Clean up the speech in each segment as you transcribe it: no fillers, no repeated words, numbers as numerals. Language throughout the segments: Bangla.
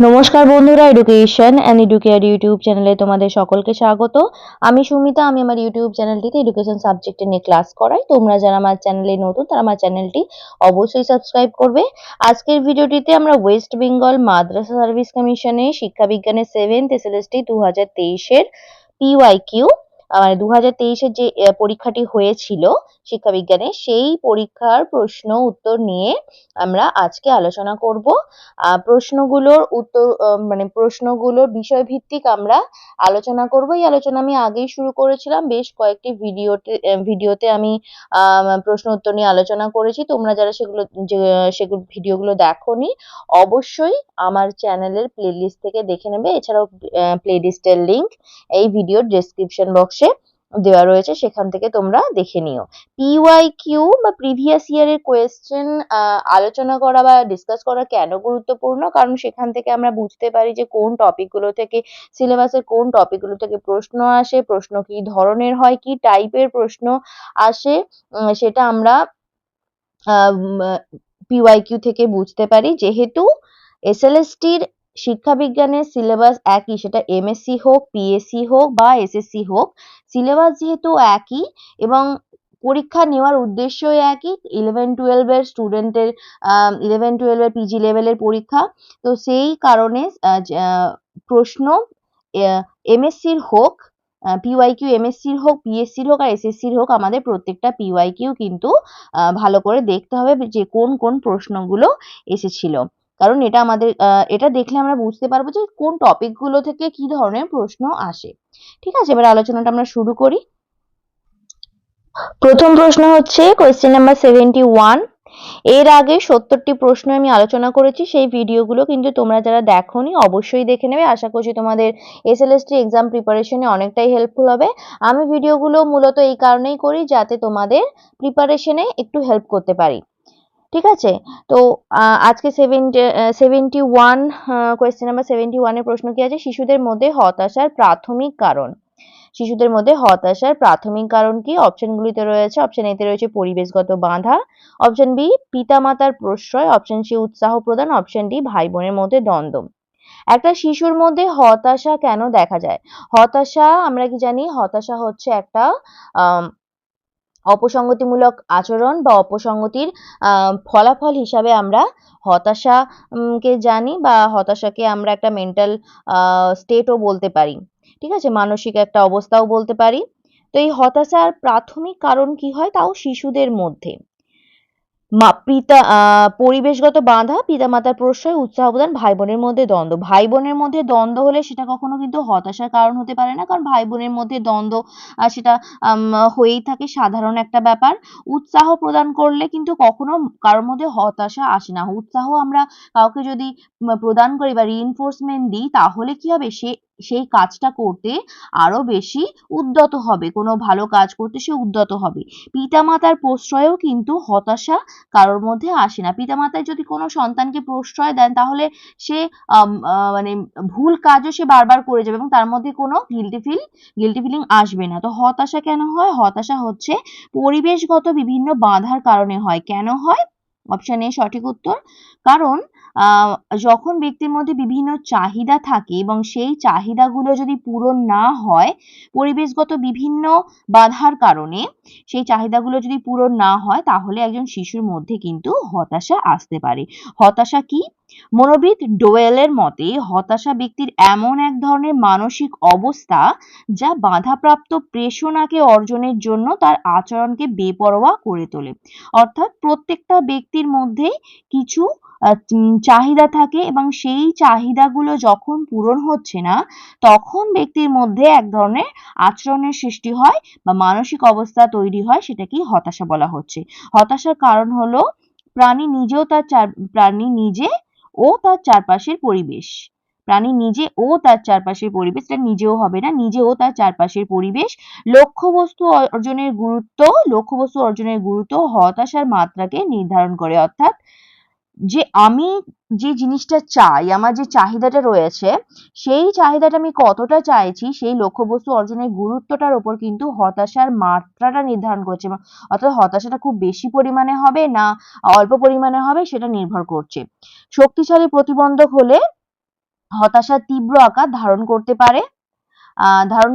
নমস্কার বন্ধুরা, এডুকেশন অ্যান্ড এডুকেয়ার ইউটিউব চ্যানেলে তোমাদের সকলকে স্বাগত। আমি সুমিতা। আমি আমার ইউটিউব চ্যানেলটিতে এডুকেশন সাবজেক্টে নিয়ে ক্লাস করাই। তোমরা যারা আমার চ্যানেলে নতুন তারা আমার চ্যানেলটি অবশ্যই সাবস্ক্রাইব করবে। আজকের ভিডিওটিতে আমরা ওয়েস্ট বেঙ্গল মাদ্রাসা সার্ভিস কমিশনে শিক্ষা বিজ্ঞানের 7th এসএলএসটি 2023-এর পিওয়াইকিউ মানে 2023-এর যে পরীক্ষাটি হয়েছিল শিক্ষা বিজ্ঞানে, সেই পরীক্ষার প্রশ্ন উত্তর নিয়ে আমরা আজকে আলোচনা করব। প্রশ্নগুলোর উত্তর মানে প্রশ্নগুলোর বিষয়ভিত্তিক আমরা আলোচনা করব। এই আলোচনা আমি আগেই শুরু করেছিলাম, বেশ কয়েকটি ভিডিওতে আমি প্রশ্ন উত্তর নিয়ে আলোচনা করেছি। তোমরা যারা সেগুলো ভিডিওগুলো দেখোনি, অবশ্যই আমার চ্যানেলের প্লেলিস্ট থেকে দেখে নেবে। এছাড়াও প্লেলিস্টের লিংক এই ভিডিওর ডেসক্রিপশন বক্সে দেওয়া রয়েছে, সেখান থেকে তোমরা দেখে নিও। পিওয়াইকিউ বা প্রিভিয়াস ইয়ারের কোয়েশ্চেন আলোচনা করা বা ডিসকাস করা কেন গুরুত্বপূর্ণ? কারণ সেখান থেকে আমরা বুঝতে পারি যে কোন টপিকগুলো থেকে, সিলেবাসের কোন টপিকগুলো থেকে প্রশ্ন আসে, প্রশ্ন কি ধরনের হয়, কি টাইপের প্রশ্ন আসে, সেটা আমরা পিওয়াইকিউ থেকে বুঝতে পারি। যেহেতু এসএলএসটির শিক্ষা বিজ্ঞানের সিলেবাস একই, সেটা এমএসসি হোক, পিএসসি হোক বা এসএসসি হোক, সিলেবাস যেহেতু একই এবং পরীক্ষা নেওয়ার উদ্দেশ্যই একই, 11-12 এর স্টুডেন্টের 11-12 এর পিজি লেভেলের পরীক্ষা, তো সেই কারণে প্রশ্ন এমএসসির হোক, পিওয়াইকিউ এমএসসির হোক, পিএসসির হোক আর এসএসসির হোক, আমাদের প্রত্যেকটা পিওয়াইকিউ কিন্তু ভালো করে দেখতে হবে যে কোন কোন প্রশ্নগুলো এসেছিল। কারণ এটা আমাদের এটা দেখলে আমরা বুঝতে পারবো যে কোন টপিকগুলো থেকে কি ধরনের প্রশ্ন আসে। ঠিক আছে, এবার আলোচনাটা আমরা শুরু করি। প্রথম প্রশ্ন হচ্ছে কোয়েশ্চেন নাম্বার 71। এর আগে 70টি প্রশ্ন আমি আলোচনা করেছি, সেই ভিডিওগুলো কিন্তু তোমরা যারা দেখোনি অবশ্যই দেখে নেবে। আশা করছি তোমাদের এসএলএসটি এক্সাম প্রিপারেশনে অনেকটাই হেল্পফুল হবে। আমি ভিডিওগুলো মূলত এই কারণেই করি যাতে তোমাদের প্রিপারেশনে একটু হেল্প করতে পারি। ঠিক আছে, তো আজকে 71 কোয়েশ্চেন নাম্বার 71 এর প্রশ্ন কি আছে? শিশুদের মধ্যে হতাশার প্রাথমিক কারণ। শিশুদের মধ্যে হতাশার প্রাথমিক কারণ কি? অপশনগুলিতে রয়েছে, অপশন এতে রয়েছে পরিবেশগত বাধা, অপশন বি পিতামাতার প্রশ্রয়, অপশন সি উৎসাহ প্রদান, অপশন ডি ভাই বোনের মধ্যে দ্বন্দ্ব। একটা শিশুর মধ্যে হতাশা কেন দেখা যায়? হতাশা আমরা কি জানি? হতাশা হচ্ছে একটা অপসঙ্গতিমূলক আচরণ বা অপসঙ্গতির ফলাফল হিসাবে আমরা হতাশা কে জানি, বা হতাশাকে আমরা একটা মেন্টাল স্টেটও বলতে পারি। ঠিক আছে, মানসিক একটা অবস্থাও বলতে পারি। তো এই হতাশার প্রাথমিক কারণ কি হয়? তাও শিশুদের মধ্যে পরিবেশগত বাধা, পিতামাতার প্রশ্রয়, উৎসাহ প্রদান, ভাই বোনের মধ্যে দ্বন্দ্ব। ভাই বোনের মধ্যে দ্বন্দ্ব হলে সেটা কখনো কিন্তু হতাশার কারণ হতে পারে না, কারণ ভাই বোনের মধ্যে দ্বন্দ্ব সেটা হয়েই থাকে, সাধারণ একটা ব্যাপার। উৎসাহ প্রদান করলে কিন্তু কখনো কারোর মধ্যে হতাশা আসে না। উৎসাহ আমরা কাউকে যদি প্রদান করি বা রিইনফোর্সমেন্ট দিই, তাহলে কি হবে? সেই কাজটা করতে আরো বেশি উদ্যত হবে, কোনো ভালো কাজ করতে সে উদ্যত হবে। পিতামাতার প্রশ্রয়েও কিন্তু হতাশা কারোর মধ্যে আসে না। পিতামাতায় যদি কোনো সন্তানকে প্রশ্রয় দেন, তাহলে সে মানে ভুল কাজও সে বারবার করে যাবে এবং তার মধ্যে কোনো গিল্টি ফিলিং আসবে না। তো হতাশা কেন হয়? হতাশা হচ্ছে পরিবেশগত বিভিন্ন বাধার কারণে হয়। কেন হয়? অপশন এ সঠিক উত্তর। কারণ যখন ব্যক্তির মধ্যে বিভিন্ন চাহিদা থাকে এবং সেই চাহিদাগুলো যদি পূরণ না হয়, পরিবেশগত বিভিন্ন বাধার কারণে সেই চাহিদাগুলো যদি পূরণ না হয়, তাহলে একজন শিশুর মধ্যে কিন্তু হতাশা আসতে পারে। হতাশা কি? মনোবিদ ডোয়েলের মতে হতাশা ব্যক্তির এমন এক ধরনের মানসিক অবস্থা যা বাধাপ্রাপ্ত প্রেষণাকে অর্জনের জন্য তার আচরণকে বেপরোয়া করে তোলে। অর্থাৎ প্রত্যেকটা ব্যক্তির মধ্যে কিছু চাহিদা থাকে এবং সেই চাহিদাগুলো যখন পূরণ হচ্ছে না, তখন ব্যক্তির মধ্যে এক ধরনের আচরণের সৃষ্টি হয় বা মানসিক অবস্থা তৈরি হয়, সেটাকেই হতাশা বলা হচ্ছে। হতাশার কারণ হলো প্রাণী নিজে ও তার চারপাশের পরিবেশ। প্রাণী নিজে ও তার চারপাশের পরিবেশ, এটা নিজেও হবে না, নিজে ও তার চারপাশের পরিবেশ। লক্ষ্যবস্তু অর্জনের গুরুত্ব হতাশার মাত্রাকে নির্ধারণ করে। অর্থাৎ যে আমি যে জিনিসটা চাই, আমার যে চাহিদাটা রয়েছে, সেই চাহিদাটা আমি কতটা চাইছি, সেই লক্ষ্যবস্তু অর্জনের গুরুত্বটার উপর কিন্তু হতাশার মাত্রাটা নির্ধারণ করছে। অর্থাৎ হতাশাটা খুব বেশি পরিমাণে হবে না অল্প পরিমাণে হবে, সেটা নির্ভর করছে। শক্তিশালী প্রতিবন্ধক হলে হতাশার তীব্র আকার ধারণ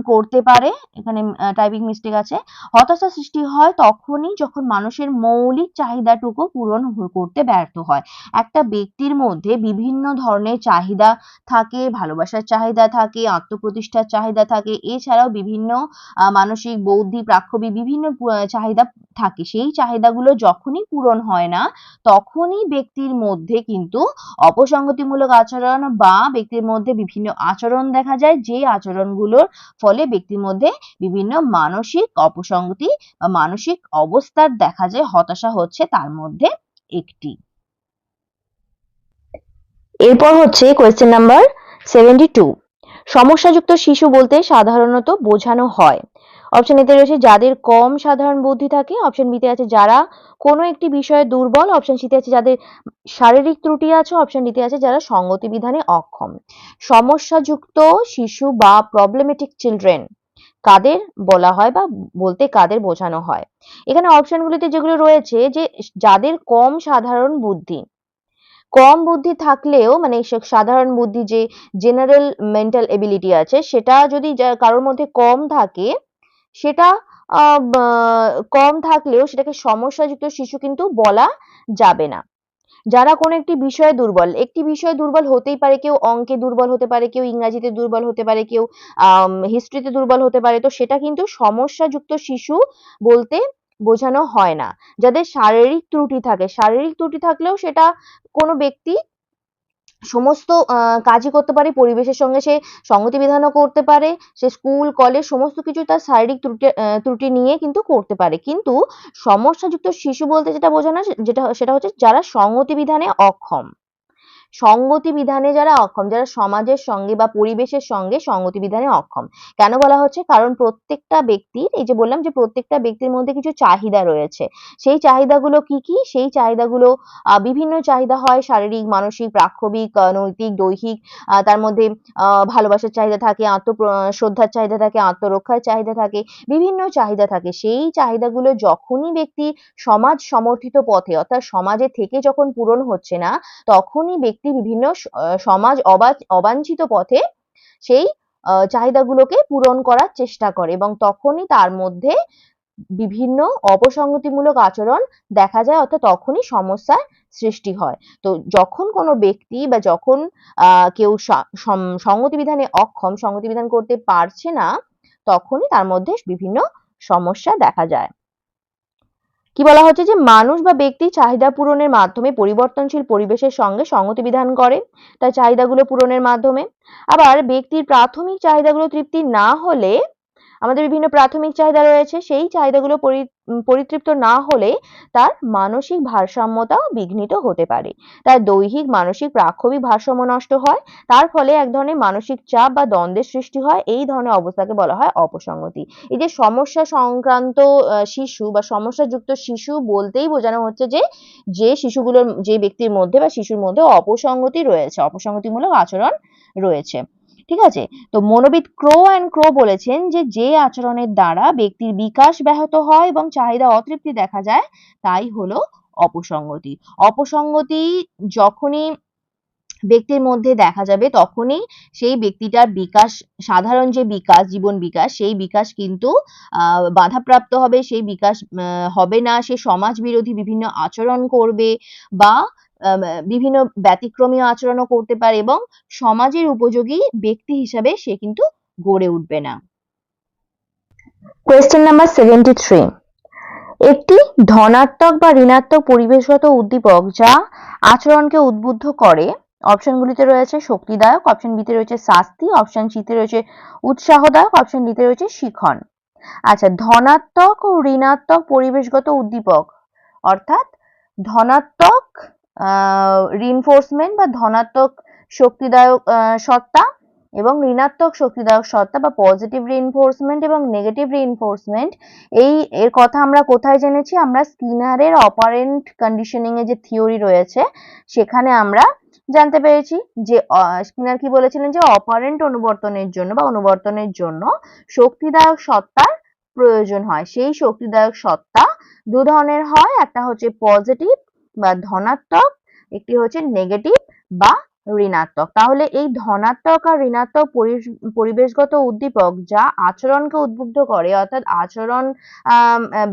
করতে পারে। এখানে টাইপিং মিস্টেক আছে। হতাশা সৃষ্টি হয় তখনই যখন মানুষের মৌলিক চাহিদাটুকু পূরণ করতে ব্যর্থ হয়। একটা ব্যক্তির মধ্যে বিভিন্ন ধরনের চাহিদা থাকে, ভালোবাসার চাহিদা থাকে, আত্মপ্রতিষ্ঠার চাহিদা থাকে, এছাড়াও বিভিন্ন মানসিক, বৌদ্ধিক, প্রাক্ষবিক বিভিন্ন চাহিদা থাকে। সেই চাহিদাগুলো যখনই পূরণ হয় না, তখনই ব্যক্তির মধ্যে কিন্তু অপসংগতিমূলক আচরণ বা ব্যক্তির মধ্যে বিভিন্ন আচরণ দেখা যায়, যে আচরণগুলোর ফলে ব্যক্তির মধ্যে বিভিন্ন মানসিক অপসংগতি বা মানসিক অবস্থার দেখা যায়। হতাশা হচ্ছে তার মধ্যে একটি। এরপর হচ্ছে কোয়েশ্চেন নাম্বার 72। সমস্যাযুক্ত শিশু বলতে সাধারণত বোঝানো হয়। অপশন এতে রয়েছে যাদের কম সাধারণ বুদ্ধি থাকে, অপশন বিতে আছে যারা কোনো একটি বিষয়ে দুর্বল, অপশন সিতে আছে যাদের শারীরিক ত্রুটি আছে, অপশন ডিতে আছে যারা সঙ্গতি বিধানে অক্ষম। সমস্যাযুক্ত শিশু বা প্রবলেমেটিক চিলড্রেন কাদের বলা হয় বা বলতে কাদের বোঝানো হয়? এখানে অপশনগুলিতে যেগুলো রয়েছে যে যাদের কম সাধারণ বুদ্ধি, কম বুদ্ধি থাকলেও মানে সাধারণ বুদ্ধি যে জেনারেল মেন্টাল এবিলিটি আছে সেটা যদি কারোর মধ্যে কম থাকে, সেটা কম থাকলেও সেটাকে সমস্যাযুক্ত শিশু কিন্তু বলা যাবে না। যারা কোনো একটি বিষয়ে দুর্বল, একটি বিষয়ে দুর্বল হতেই পারে, কেউ অঙ্কে দুর্বল হতে পারে, কেউ ইংরাজিতে দুর্বল হতে পারে, কেউ হিস্ট্রিতে দুর্বল হতে পারে, তো সেটা কিন্তু সমস্যাযুক্ত শিশু বলতে বোঝানো হয় না। যাদের শারীরিক ত্রুটি থাকে, শারীরিক ত্রুটি থাকলেও সেটা কোনো ব্যক্তি সমস্ত কাজই করতে পারে, পরিবেশের সঙ্গে সে সঙ্গতি বিধানও করতে পারে, সে স্কুল কলেজ সমস্ত কিছু তার শারীরিক ত্রুটি নিয়ে কিন্তু করতে পারে। কিন্তু সমস্যাযুক্ত শিশু বলতে যেটা বোঝানো সেটা হচ্ছে যারা সঙ্গতি বিধানে অক্ষম। সঙ্গতি বিধানে যারা অক্ষম, যারা সমাজের সঙ্গে বা পরিবেশের সঙ্গে সঙ্গতি বিধানে অক্ষম। কেন বলা হচ্ছে? কারণ প্রত্যেকটা ব্যক্তির, এই যে বললাম যে প্রত্যেকটা ব্যক্তির মধ্যে কিছু চাহিদা রয়েছে। সেই চাহিদাগুলো কি কি? সেই চাহিদাগুলো বিভিন্ন চাহিদা হয়, শারীরিক, মানসিক, প্রাক্ষবিক, নৈতিক, দৈহিক। তার মধ্যে ভালোবাসার চাহিদা থাকে, শ্রদ্ধার চাহিদা থাকে, আত্মরক্ষার চাহিদা থাকে, বিভিন্ন চাহিদা থাকে। সেই চাহিদাগুলো যখনই ব্যক্তি সমাজ সমর্থিত পথে অর্থাৎ সমাজে থেকে যখন পূরণ হচ্ছে না, তখনই ব্যক্তি বিভিন্ন সমাজ অবাঞ্ছিত পথে সেই চাহিদাগুলোকে পূরণ করার চেষ্টা করে এবং তখনই তার মধ্যে বিভিন্ন অপসংগতিমূলক আচরণ দেখা যায়, অর্থাৎ তখনই সমস্যার সৃষ্টি হয়। তো যখন কোনো ব্যক্তি বা যখন কেউ সঙ্গতি বিধানে অক্ষম, সঙ্গতি বিধান করতে পারছে না, তখনই তার মধ্যে বিভিন্ন সমস্যা দেখা যায়। কি বলা হচ্ছে যে মানুষ বা ব্যক্তি চাহিদা পূরণের মাধ্যমে পরিবর্তনশীল পরিবেশের সঙ্গে সঙ্গতি বিধান করে তার চাহিদাগুলো পূরণের মাধ্যমে। আবার ব্যক্তির প্রাথমিক চাহিদাগুলো তৃপ্তি না হলে, আমাদের বিভিন্ন প্রাথমিক চাহিদা রয়েছে, সেই চাহিদাগুলো পরিতৃপ্ত না হলে তার মানসিক ভারসাম্যতাও বিঘ্নিত হতে পারে। তার দৈহিক, মানসিক, প্রাক্ষবিক ভারসাম্য নষ্ট হয়। তার ফলে এক ধরনের মানসিক চাপ বা দ্বন্দ্বের সৃষ্টি হয়। এই ধরনের অবস্থাকে বলা হয় অপসংগতি। এই যে সমস্যা সংক্রান্ত শিশু বা সমস্যাযুক্ত শিশু বলতেই বোঝানো হচ্ছে যে যে ব্যক্তির মধ্যে বা শিশুর মধ্যে অপসংগতি রয়েছে, অপসংগতিমূলক আচরণ রয়েছে। ঠিক আছে? তো মনোবিদ ক্রো বলেছেন যে যে আচরণের দ্বারা ব্যক্তির বিকাশ ব্যাহত হয় এবং চাহিদা অতৃপ্তি দেখা যায় তাই হলো অপসংগতি। অপসংগতি যখনই ব্যক্তির মধ্যে দেখা যাবে তখনই সেই ব্যক্তিটার বিকাশ, সাধারণ যে বিকাশ, জীবন বিকাশ, সেই বিকাশ কিন্তু বাধাপ্রাপ্ত হবে, সেই বিকাশ হবে না, সে সমাজ বিরোধী বিভিন্ন আচরণ করবে বা বিভিন্ন ব্যতিক্রমী আচরণও করতে পারে এবং সমাজের উপযোগী ব্যক্তি হিসাবে সে কিন্তু গড়ে উঠবে না। Question number 73। একটি ধনাত্মক বা ঋণাত্মক পরিবেশগত উদ্দীপক যা আচরণকে উদ্বুদ্ধ করে, অপশনগুলিতে রয়েছে শক্তিদায়ক, অপশন বিতে রয়েছে শাস্তি, অপশন সিতে রয়েছে উৎসাহদায়ক, অপশন ডিতে রয়েছে শিখন। আচ্ছা, ধনাত্মক ও ঋণাত্মক পরিবেশগত উদ্দীপক অর্থাৎ ধনাত্মক রিইনফোর্সমেন্ট বা ধনাত্মক শক্তিদায়ক সত্তা এবং ঋণাত্মক শক্তিদায়ক সত্তা বা পজিটিভ রিইনফোর্সমেন্ট এবং নেগেটিভ রিইনফোর্সমেন্ট, এর কথা আমরা কোথায় জেনেছি? আমরা স্কিনারের অপারেন্ট কন্ডিশনিং এর যে থিওরি রয়েছে সেখানে আমরা জানতে পেরেছি যে স্কিনার কি বলেছিলেন যে অপারেন্ট অনুবর্তনের জন্য বা অনুবর্তনের জন্য শক্তিদায়ক সত্তার প্রয়োজন হয়। সেই শক্তিদায়ক সত্তা দু ধরনের হয়, একটা হচ্ছে পজিটিভ বা ধনাত্মক, একটি হচ্ছে নেগেটিভ বা ঋণাত্মক। তাহলে এই ধনাত্মক আর ঋণাত্মক পরিবেশগত উদ্দীপক যা আচরণকে উদ্বুদ্ধ করে, অর্থাৎ আচরণ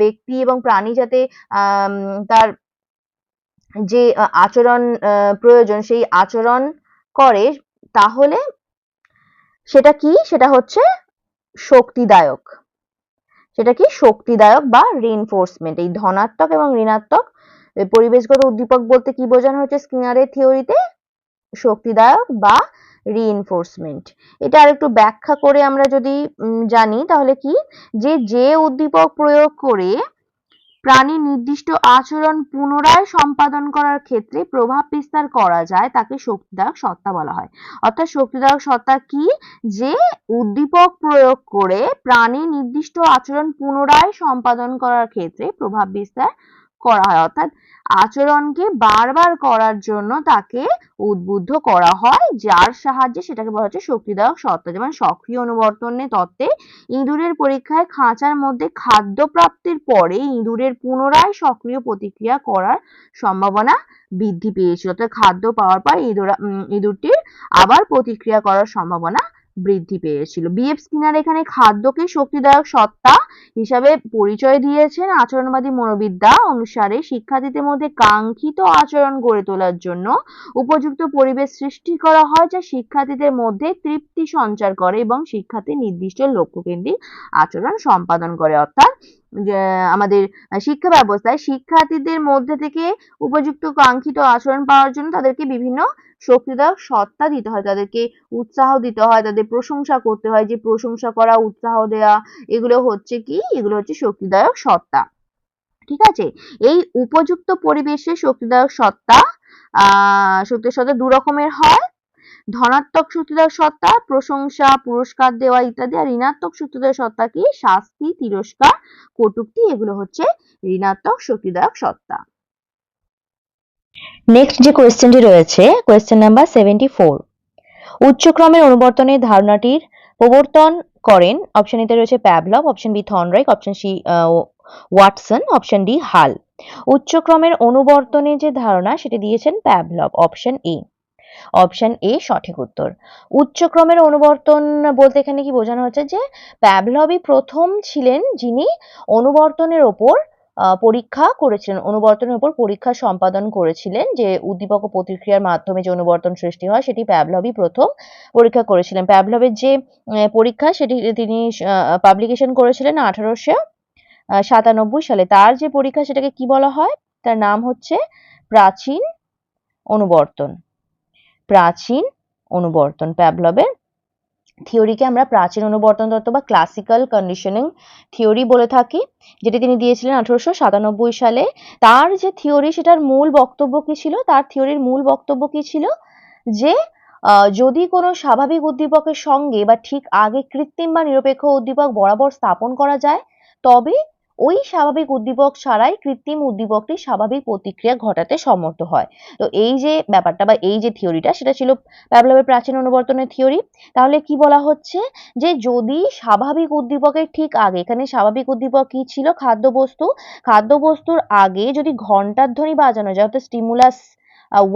ব্যক্তি এবং প্রাণী যাতে তার যে আচরণ প্রয়োজন সেই আচরণ করে, তাহলে সেটা কি? সেটা হচ্ছে শক্তিদায়ক। সেটা কি? শক্তিদায়ক বা রিইনফোর্সমেন্ট। এই ধনাত্মক এবং ঋণাত্মক পরিবেশগত উদ্দীপক বলতে কি বোঝানো হচ্ছে স্কিনারের থিওরিতে? শক্তিদায়ক বা রিইনফোর্সমেন্ট। এটা আরেকটু ব্যাখ্যা করে আমরা যদি জানি তাহলে কি, যে উদ্দীপক প্রয়োগ করে প্রাণী নির্দিষ্ট আচরণ পুনরায় সম্পাদন করার ক্ষেত্রে প্রভাব বিস্তার করা যায় তাকে শক্তিদায়ক সত্তা বলা হয়। অর্থাৎ শক্তিদায়ক সত্তা কি? যে উদ্দীপক প্রয়োগ করে প্রাণী নির্দিষ্ট আচরণ পুনরায় সম্পাদন করার ক্ষেত্রে প্রভাব বিস্তার করা হয়, অর্থাৎ আচরণকে বারবার করার জন্য তাকে উদ্বুদ্ধ করা হয়, যার সাহায্যে সেটাকে বলা হচ্ছে শক্তিদায়ক সত্তা। যেমন সক্রিয় অনুবর্তনের তত্ত্বে ইঁদুরের পরীক্ষায় খাঁচার মধ্যে খাদ্য প্রাপ্তির পরে ইঁদুরের পুনরায় সক্রিয় প্রতিক্রিয়া করার সম্ভাবনা বৃদ্ধি পেয়েছিল। অর্থাৎ খাদ্য পাওয়ার পর ইঁদুরটির আবার প্রতিক্রিয়া করার সম্ভাবনা বৃদ্ধি পেয়েছিল। বিএফ স্কিনার এখানে খাদ্যকে শক্তিদায়ক সত্তা হিসাবে পরিচয় দিয়েছেন। আচরণবাদী মনোবিদ্যা অনুসারে শিক্ষার্থীদের মধ্যে কাঙ্ক্ষিত আচরণ গড়ে তোলার জন্য উপযুক্ত পরিবেশ সৃষ্টি করা হয়, যা শিক্ষার্থীদের মধ্যে তৃপ্তি সঞ্চার করে এবং শিক্ষার্থী নির্দিষ্ট লক্ষ্যকেন্দ্রিক আচরণ সম্পাদন করে। অর্থাৎ আমাদের শিক্ষা ব্যবস্থায় শিক্ষার্থীদের মধ্যে থেকে উপযুক্ত কাঙ্ক্ষিত আচরণ পাওয়ার জন্য তাদেরকে বিভিন্ন শক্তিদায়ক সত্তা দিতে হয়, তাদেরকে উৎসাহ দিতে হয়, তাদের প্রশংসা করতে হয়। যে প্রশংসা করা, উৎসাহ দেওয়া, এগুলো হচ্ছে কি? এগুলো হচ্ছে শক্তিদায়ক সত্তা। ঠিক আছে? এই উপযুক্ত পরিবেশে শক্তিদায়ক সত্তা শক্তিদায়ক সত্তা দু রকমের হয়। ধনাত্মক শক্তিদায়ক সত্তা প্রশংসা, পুরস্কার দেওয়া ইত্যাদি। আর ঋণাত্মক শক্তিদায়ক সত্তা কি? শাস্তি, তিরস্কার, কটূক্তি, এগুলো হচ্ছে ঋণাত্মক শক্তিদায়ক সত্তা। নেক্সট যে কোয়েশ্চেনটি রয়েছে, কোয়েশ্চেন নাম্বার 74। উচ্চক্রমের অনুবর্তনের ধারণাটির প্রবর্তন করেন অপশন এতে রয়েছে Pavlov, option B Thorndike, option C Watson, option D Hull. উচ্চক্রমের অনুবর্তনের যে ধারণা সেটি দিয়েছেন Pavlov, option A. Option A সঠিক উত্তর। উচ্চক্রমের অনুবর্তন বলতে এখানে কি বোঝানো হচ্ছে? যে প্যাভলভই প্রথম ছিলেন যিনি অনুবর্তনের ওপর পরীক্ষা করেছিলেন, অনুবর্তনের উপর পরীক্ষা সম্পাদন করেছিলেন। যে উদ্দীপক ও প্রতিক্রিয়ার মাধ্যমে যে অনুবর্তন সৃষ্টি হয় সেটি প্যাভলভই প্রথম পরীক্ষা করেছিলেন। প্যাভলভের যে পরীক্ষা সেটি তিনি পাবলিকেশন করেছিলেন 1897 সালে। তার যে পরীক্ষা সেটাকে কি বলা হয়? তার নাম হচ্ছে প্রাচীন অনুবর্তন। প্রাচীন অনুবর্তন। প্যাভলভের থিওরিকে আমরা প্রাচীন অনুবর্তন তত্ত্ব বা ক্লাসিক্যাল কন্ডিশনিং থিওরি বলে থাকি, যেটি তিনি দিয়েছিলেন 1897 সালে। তার যে থিওরি সেটার মূল বক্তব্য কি ছিল? তার থিওরির মূল বক্তব্য কি ছিল? যে যদি কোনো স্বাভাবিক উদ্দীপকের সঙ্গে বা ঠিক আগে কৃত্রিম বা নিরপেক্ষ উদ্দীপক বরাবর স্থাপন করা যায়, তবে ওই স্বাভাবিক উদ্দীপক ছাড়াই কৃত্রিম উদ্দীপকটি স্বাভাবিক প্রতিক্রিয়া ঘটাতে সমর্থ হয়। তো এই যে ব্যাপারটা বা এই যে থিওরিটা সেটা ছিল প্যাভলভের প্রাচীন অনুবর্তনের থিওরি। তাহলে কি বলা হচ্ছে? যে যদি স্বাভাবিক উদ্দীপকের ঠিক আগে, এখানে স্বাভাবিক উদ্দীপক কি ছিল? খাদ্যবস্তু। খাদ্যবস্তুর আগে যদি ঘণ্টার ধ্বনি বাজানো যায়, অর্থাৎ স্টিমুলাস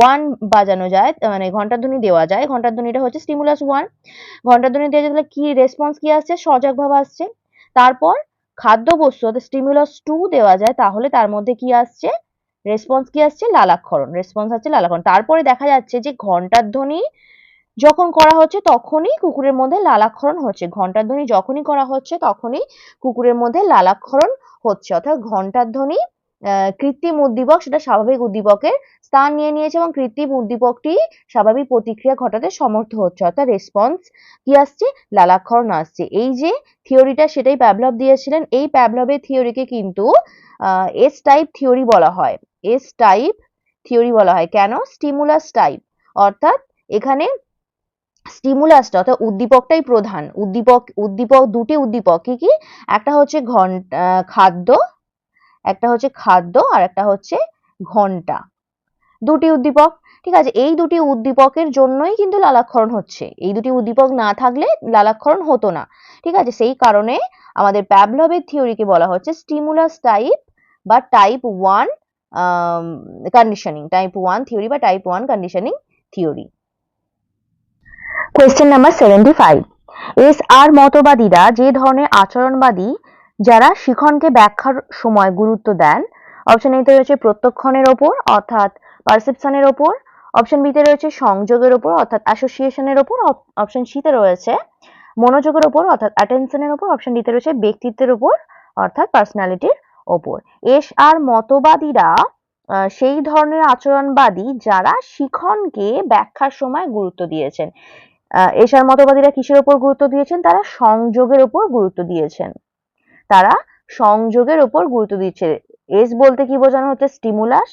1 বাজানো যায়, মানে ঘণ্টার ধ্বনি দেওয়া যায়, ঘণ্টার ধ্বনিটা হচ্ছে স্টিমুলাস 1। ঘণ্টার ধ্বনি দেওয়া যায়, তাহলে কি রেসপন্স কি আসছে? সজাগ ভাব আসছে। তারপর খাদ্যবস্তু অর্থাৎ স্টিমুলাস 2 দেওয়া যায়, তাহলে তার মধ্যে কি আসছে? রেসপন্স কি আসছে? লালাক্ষরণ। রেসপন্স আসছে লালাক্ষরণ। তারপরে দেখা যাচ্ছে যে ঘণ্টার ধ্বনি যখন করা হচ্ছে তখনই কুকুরের মধ্যে লালাক্ষরণ হচ্ছে। ঘণ্টার ধ্বনি যখনই করা হচ্ছে তখনই কুকুরের মধ্যে লালাক্ষরণ হচ্ছে। অর্থাৎ ঘণ্টার ধ্বনি কৃত্রিম উদ্দীপক সেটা স্বাভাবিক উদ্দীপকের স্থান নিয়ে নিয়েছে এবং কৃত্রিম উদ্দীপকটি স্বাভাবিক প্রতিক্রিয়া ঘটাতে সমর্থ হচ্ছে। অর্থাৎ রেসপন্স কি আসছে? লালাক্ষরণ আসছে। এই যে থিওরিটা সেটাই প্যাভলভ দিয়েছিলেন। এই প্যাভলভের থিওরিকে কিন্তু এস টাইপ থিওরি বলা হয়। এস টাইপ থিওরি বলা হয়। কেন? Stimulus type. অর্থাৎ এখানে স্টিমুলাসটা অর্থাৎ উদ্দীপকটাই প্রধান। উদ্দীপক দুটি উদ্দীপক কি কি? একটা হচ্ছে খাদ্য, একটা হচ্ছে খাদ্য আর একটা হচ্ছে ঘণ্টা। দুটি উদ্দীপক। ঠিক আছে? এই দুটি উদ্দীপকের জন্যই কিন্তু লালাক্ষরণ হচ্ছে। এই দুটি উদ্দীপক না থাকলে লালাক্ষরণ হতো না। ঠিক আছে? সেই কারণে আমাদের প্যাভলভের থিওরিকে বলা হচ্ছে স্টিমুলাস টাইপ বা টাইপ 1 কন্ডিশনিং। টাইপ 1 থিওরি বা type 1 conditioning theory. Question number 75। S R মতবাদীরা যে ধরনের আচরণবাদী যারা শিখনকে ব্যাখ্যার সময় গুরুত্ব দেন, অপশন এতে রয়েছে প্রত্যক্ষণের ওপর অর্থাৎ পারসেপশনের ওপর, অপশন বিতে রয়েছে সংযোগের ওপর অর্থাৎ অ্যাসোসিয়েশনের ওপর, অপশন সিতে রয়েছে মনোযোগের ওপর অর্থাৎ অ্যাটেনশনের ওপর, অপশন ডিতে রয়েছে ব্যক্তিত্বের ওপর অর্থাৎ পার্সোনালিটির ওপর। এস আর মতবাদীরা সেই ধরনের আচরণবাদী যারা শিখনকে ব্যাখ্যার সময় গুরুত্ব দিয়েছেন। এস আর মতবাদীরা কিসের ওপর গুরুত্ব দিয়েছেন? তারা সংযোগের ওপর গুরুত্ব দিয়েছেন। তারা সংযোগের ওপর গুরুত্ব দিচ্ছে। এস বলতে কি বোঝানো হচ্ছে? স্টিমুলাস,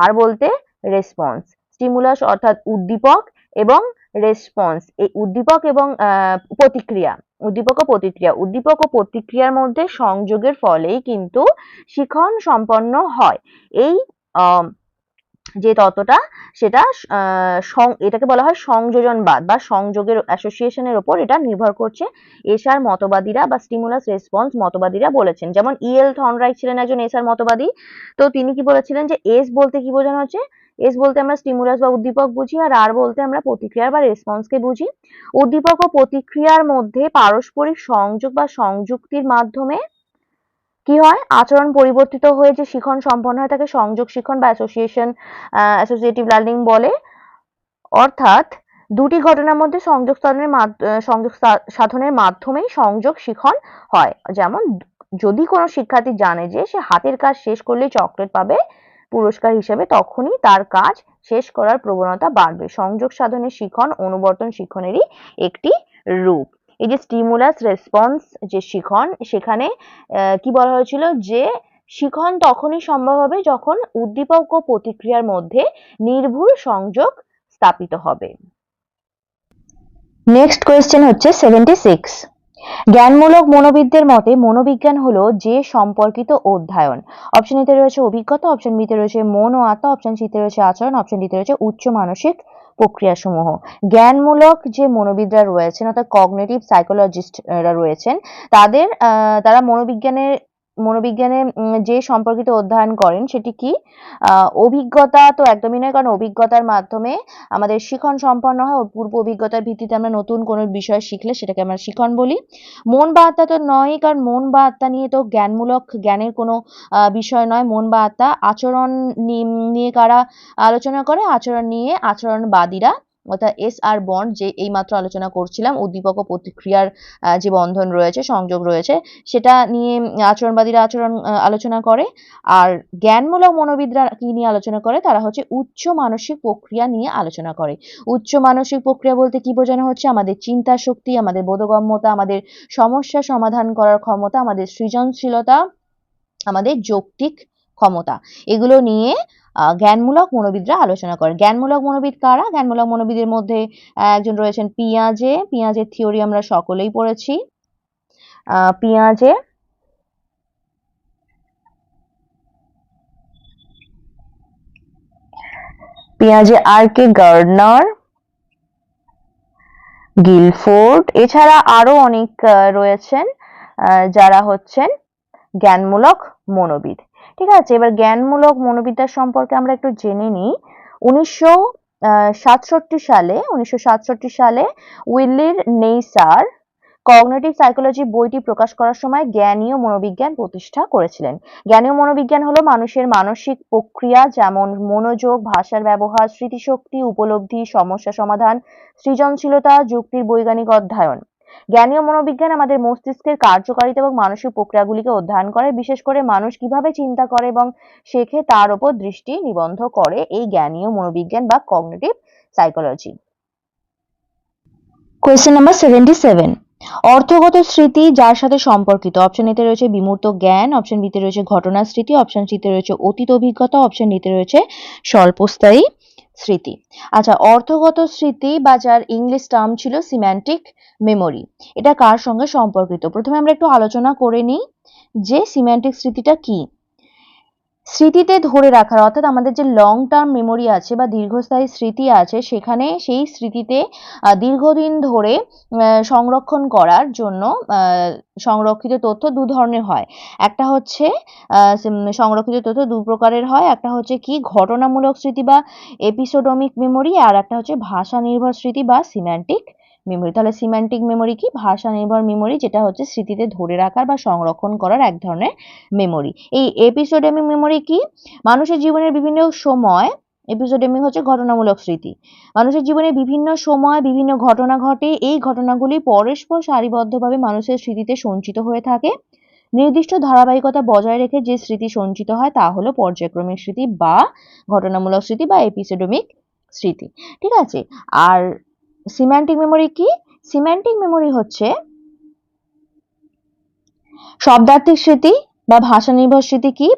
আর বলতে রেসপন্স। স্টিমুলাস অর্থাৎ উদ্দীপক এবং রেসপন্স, এই উদ্দীপক এবং প্রতিক্রিয়া, উদ্দীপক ও প্রতিক্রিয়া, উদ্দীপক ও প্রতিক্রিয়ার মধ্যে সংযোগের ফলেই কিন্তু শিখন সম্পন্ন হয়। এই যে তত্ত্বটা সেটা এটাকে বলা হয় সংযোজনবাদ বা সংযোগের অ্যাসোসিয়েশনের ওপর এটা নির্ভর করছে। এসআর মতবাদীরা বা স্টিমুলাস রেসপন্স মতবাদীরা বলেছেন। যেমন ইএল থর্নরাইট ছিলেন একজন এসআর মতবাদী। তো তিনি কি বলেছিলেন যে এস বলতে কি বোঝানো হচ্ছে? এস বলতে আমরা স্টিমুলাস বা উদ্দীপক বুঝি, আর বলতে আমরা প্রতিক্রিয়া বা রেসপন্সকে বুঝি। উদ্দীপক ও প্রতিক্রিয়ার মধ্যে পারস্পরিক সংযোগ বা সংযুক্তির মাধ্যমে কি হয়? আচরণ পরিবর্তিত হয়ে যে শিখন সম্পন্ন হয় তাকে সংযোগ শিখন বা অ্যাসোসিয়েটিভ লার্নিং বলে। অর্থাৎ দুটি ঘটনার মধ্যে সংযোগ সাধনের মাধ্যমেই সংযোগ শিখন হয়। যেমন যদি কোনো শিক্ষার্থী জানে যে সে হাতের কাজ শেষ করলেই চকলেট পাবে পুরস্কার হিসেবে, তখনই তার কাজ শেষ করার প্রবণতা বাড়বে। সংযোগ সাধনের শিখন অনুবর্তন শিখনেরই একটি রূপ। এই যে স্টিমুলাস রেসপন্স যে শিখন, সেখানে কি বলা হয়েছিল? যে শিখন তখনই সম্ভব হবে যখন উদ্দীপক ও প্রতিক্রিয়ার মধ্যে নির্ভুল সংযোগ স্থাপিত হবে। নেক্সট কোয়েশ্চেন হচ্ছে 76। জ্ঞানমূলক মনোবিদদের মতে মনোবিজ্ঞান হলো যে সম্পর্কিত অধ্যয়ন। অপশন এতে রয়েছে অভিজ্ঞতা, অপশন বিতে রয়েছে মন ও আত্মা, অপশন সিতে রয়েছে আচরণ, অপশন ডিতে রয়েছে উচ্চ মানসিক প্রক্রিয়াসমূহ। জ্ঞানমূলক যে মনোবিদরা রয়েছেন অর্থাৎ কগনিটিভ সাইকোলজিস্টরা রয়েছেন, তারা মনোবিজ্ঞানে যে সম্পর্কিত অধ্যয়ন করেন সেটি কি? অভিজ্ঞতা তো একদমই নয়, কারণ অভিজ্ঞতার মাধ্যমে আমাদের শিখন সম্পন্ন হয়। পূর্ব অভিজ্ঞতার ভিত্তিতে আমরা নতুন কোনো বিষয় শিখলে সেটাকে আমরা শিখন বলি। মন বা আত্মা তো নয়, কারণ মন বা আত্মা নিয়ে তো জ্ঞানমূলক জ্ঞানের কোনো বিষয় নয়। মন বা আত্মা আচরণ নিয়ে কারা আলোচনা করে? আচরণ নিয়ে আচরণবাদীরা অর্থাৎ এস আর বন্ড যে এইমাত্র আলোচনা করছিলাম, উদ্দীপক ও প্রতিক্রিয়ার যে বন্ধন রয়েছে, সংযোগ রয়েছে, সেটা নিয়ে আচরণবাদীরা আলোচনা করে। আর জ্ঞানমূলক মনোবিদরা কি নিয়ে আলোচনা করে? তারা হচ্ছে উচ্চ মানসিক প্রক্রিয়া নিয়ে আলোচনা করে। উচ্চ মানসিক প্রক্রিয়া বলতে কি বোঝানো হচ্ছে? আমাদের চিন্তা শক্তি, আমাদের বোধগম্যতা, আমাদের সমস্যা সমাধান করার ক্ষমতা, আমাদের সৃজনশীলতা, আমাদের যৌক্তিক ক্ষমতা, এগুলো নিয়ে জ্ঞানমূলক মনোবিদরা আলোচনা করেন। জ্ঞানমূলক মনোবিদ কারা? জ্ঞানমূলক মনোবিদের মধ্যে একজন রয়েছেন পিয়াজে। পিয়াজের থিওরি আমরা সকলেই পড়েছি। পিয়াজে আর কে গার্ডনার, গিলফোর্ড, এছাড়া আরো অনেক রয়েছেন যারা হচ্ছেন জ্ঞানমূলক মনোবিদ। ঠিক আছে, এবার জ্ঞানমূলক মনোবিদ্যার সম্পর্কে আমরা একটু জেনে নিই। 1967 সালে উইলির নেইসার কগনিটিভ সাইকোলজি বইটি প্রকাশ করার সময় জ্ঞানীয় মনোবিজ্ঞান প্রতিষ্ঠা করেছিলেন। জ্ঞানীয় মনোবিজ্ঞান হলো মানুষের মানসিক প্রক্রিয়া, যেমন মনোযোগ, ভাষার ব্যবহার, স্মৃতিশক্তি, উপলব্ধি, সমস্যা সমাধান, সৃজনশীলতা, যুক্তির বৈজ্ঞানিক অধ্যয়ন। জ্ঞানীয় মনোবিজ্ঞান আমাদের মস্তিষ্কের কার্যকারিতা এবং মানসিক প্রক্রিয়াগুলিকে অধ্যয়ন করে, বিশেষ করে মানুষ কিভাবে চিন্তা করে এবং শেখে তার উপর দৃষ্টি নিবদ্ধ করে এই জ্ঞানীয় মনোবিজ্ঞান বা কগনিটিভ সাইকোলজি। Question number 77। অর্থগত স্মৃতি যার সাথে সম্পর্কিত। অপশন এতে রয়েছে বিমূর্ত জ্ঞান, অপশন বিতে রয়েছে ঘটনা স্মৃতি, অপশন সিতে রয়েছে অতীত অভিজ্ঞতা, অপশন ডিতে রয়েছে স্বল্পস্থায়ী স্মৃতি। আচ্ছা, অর্থগত স্মৃতি বা যার ইংলিশ টার্ম ছিল সিম্যান্টিক মেমোরি, এটা কার সঙ্গে সম্পর্কিত? প্রথমে আমরা একটু আলোচনা করে নিই যে সিম্যান্টিক স্মৃতিটা কি। স্মৃতিতে ধরে রাখার, অর্থাৎ আমাদের যে লং টার্ম মেমোরি আছে বা দীর্ঘস্থায়ী স্মৃতি আছে, সেখানে সেই স্মৃতিতে দীর্ঘদিন ধরে সংরক্ষণ করার জন্য সংরক্ষিত তথ্য দু ধরনের হয়। একটা হচ্ছে সংরক্ষিত তথ্য দু প্রকারের হয়। একটা হচ্ছে কি ঘটনামূলক স্মৃতি বা এপিসোডমিক মেমোরি, আর একটা হচ্ছে ভাষা নির্ভর স্মৃতি বা সিম্যান্টিক মেমোরি। তাহলে সিম্যান্টিক মেমোরি কি? ভাষা নির্ভর মেমোরি, যেটা হচ্ছে স্মৃতিতে ধরে রাখার বা সংরক্ষণ করার এক ধরনের মেমোরি। এই এপিসোডেমিক মেমোরি কি? মানুষের জীবনের বিভিন্ন সময়, এপিসোডেমিক হচ্ছে ঘটনামূলক স্মৃতি। মানুষের জীবনে বিভিন্ন সময় বিভিন্ন ঘটনা ঘটে, এই ঘটনাগুলি পরস্পর সারিবদ্ধভাবে মানুষের স্মৃতিতে সঞ্চিত হয়ে থাকে। নির্দিষ্ট ধারাবাহিকতা বজায় রেখে যে স্মৃতি সঞ্চিত হয় তা হলো পর্যায়ক্রমিক স্মৃতি বা ঘটনামূলক স্মৃতি বা এপিসোডেমিক স্মৃতি। ঠিক আছে? আর সিম্যান্টিক মেমোরি কি? সিম্যান্টিক মেমোরি হচ্ছে শব্দার্থিক স্মৃতি বা ভাষা নির্ভর স্মৃতি। কি